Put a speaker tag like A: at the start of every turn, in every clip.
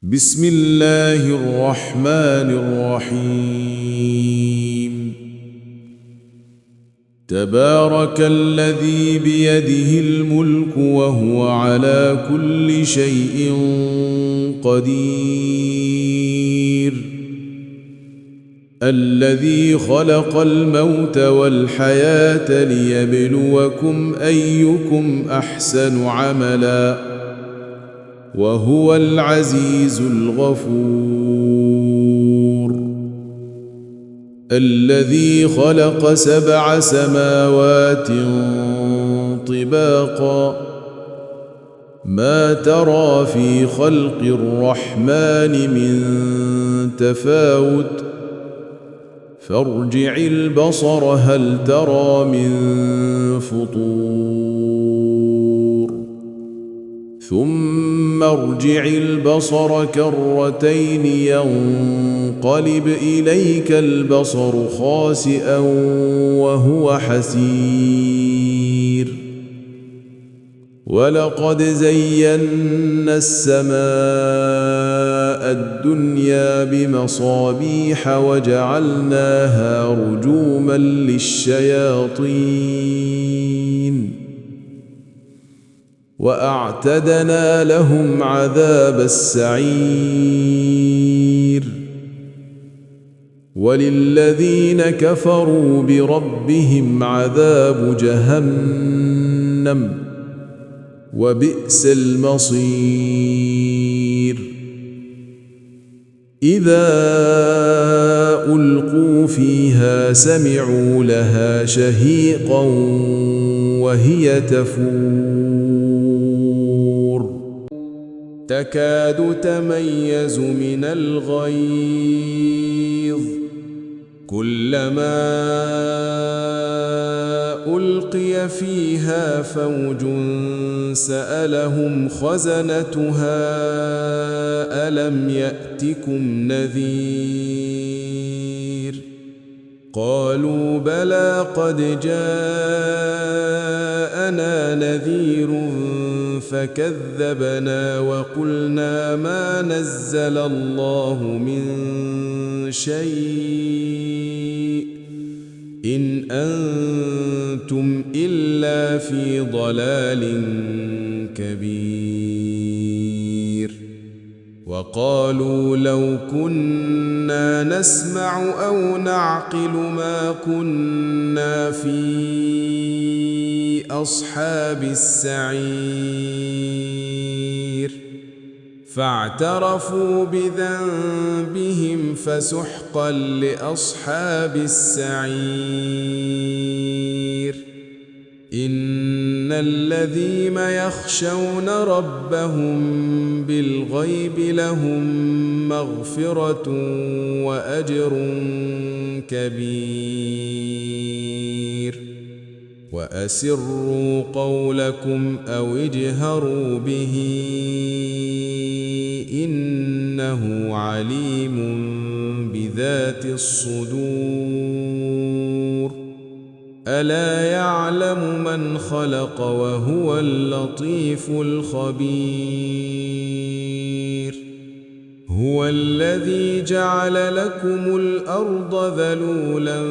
A: بسم الله الرحمن الرحيم. تبارك الذي بيده الملك وهو على كل شيء قدير. الذي خلق الموت والحياة ليبلوكم أيكم أحسن عملا وهو العزيز الغفور. الذي خلق 7 سماوات طباقا ما ترى في خلق الرحمن من تفاوت فارجع البصر هل ترى من فطور ثم ارجع البصر كرتين ينقلب إليك البصر خاسئا وهو حسير. ولقد زينا السماء الدنيا بمصابيح وجعلناها رجوما للشياطين وأعتدنا لهم عذاب السعير. وللذين كفروا بربهم عذاب جهنم وبئس المصير. إذا ألقوا فيها سمعوا لها شهيقا وهي تفور تكاد تميز من الغيظ كلما ألقي فيها فوج سألهم خزنتها ألم يأتكم نذير قالوا بلى قد جاءنا نذير فكذبنا وقلنا ما نزل الله من شيء إن أنتم إلا في ضلال كبير. وقالوا لو كنا نسمع أو نعقل ما كنا في أصحاب السعير فاعترفوا بذنبهم فسحقا لأصحاب السعير. إن الذين يخشون ربهم بالغيب لهم مغفرة وأجر كبير. وأسروا قولكم أو اجهروا به إنه عليم بذات الصدور. ألا يعلم من خلق وهو اللطيف الخبير. هو الذي جعل لكم الأرض ذلولا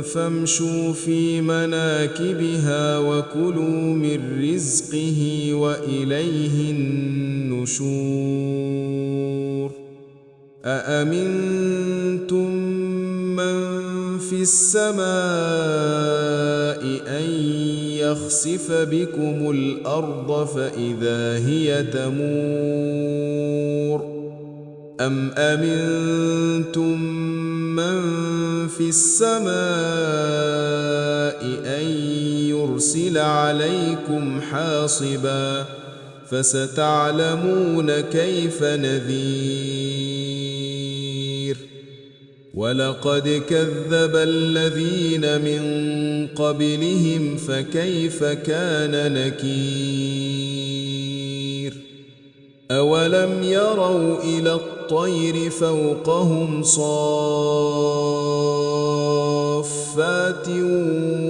A: فامشوا في مناكبها وكلوا من رزقه وإليه النشور. أأمنتم من في السماء أن يخسف بكم الأرض فإذا هي تمور أم أمنتم من في السماء أن يرسل عليكم حاصبا فستعلمون كيف نذير. ولقد كذب الذين من قبلهم فكيف كان نكير. أولم يروا إلى الطير فوقهم صافات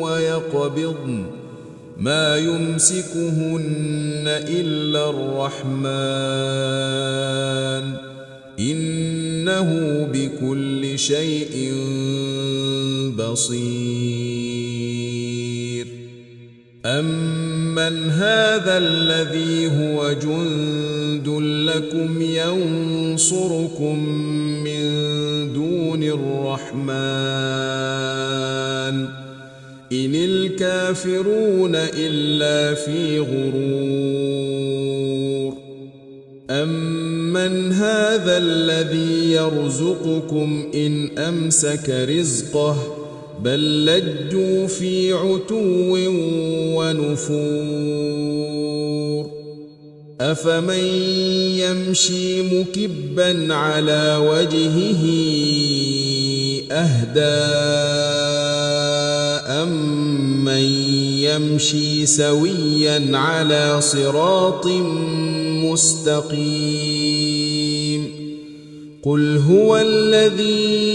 A: ويقبضن ما يمسكهن إلا الرحمن إنه بكل شيء بصير. أمن هذا الذي هو جند لكم ينصركم من دون الرحمن إن الكافرون إلا في غرور. أمن هذا الذي يرزقكم إن أمسك رزقه بل لجوا في عتو ونفور. أفمن يمشي مكبا على وجهه أهدى أمن يمشي سويا على صراط مستقيم. قل هو الذي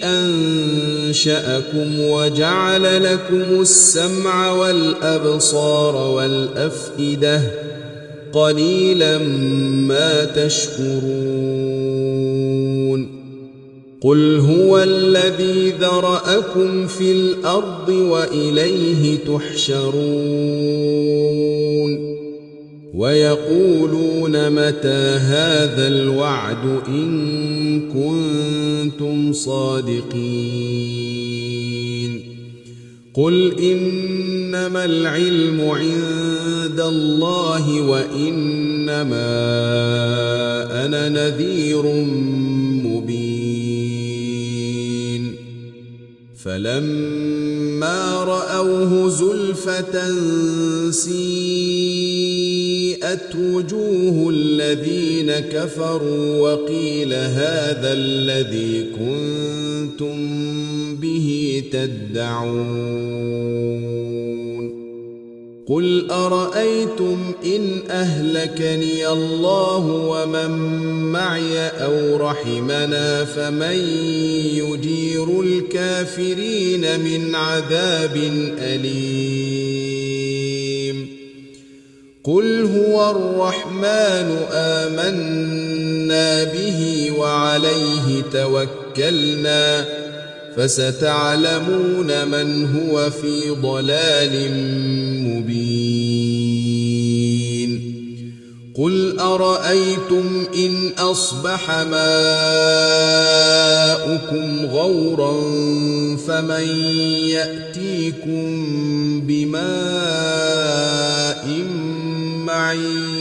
A: أنشأكم وجعل لكم السمع والأبصار والأفئدة قليلا ما تشكرون. قل هو الذي ذرأكم في الأرض وإليه تحشرون. ويقولون متى هذا الوعد إن كنتم صادقين. قل إنما العلم عند الله وإنما أنا نذير مبين. فلما رأوه زلفة سيئت وجوه الذين كفروا وقيل هذا الذي كنتم به تدعون. قل أرأيتم إن أهلكني الله ومن معي أو رحمنا فمن يجير الكافرين من عذاب أليم. قل هو الرحمن آمنا به وعليه توكلنا فستعلمون من هو في ضلال مبين. قل أرأيتم إن أصبح ماؤكم غورا فمن يأتيكم بماء معين.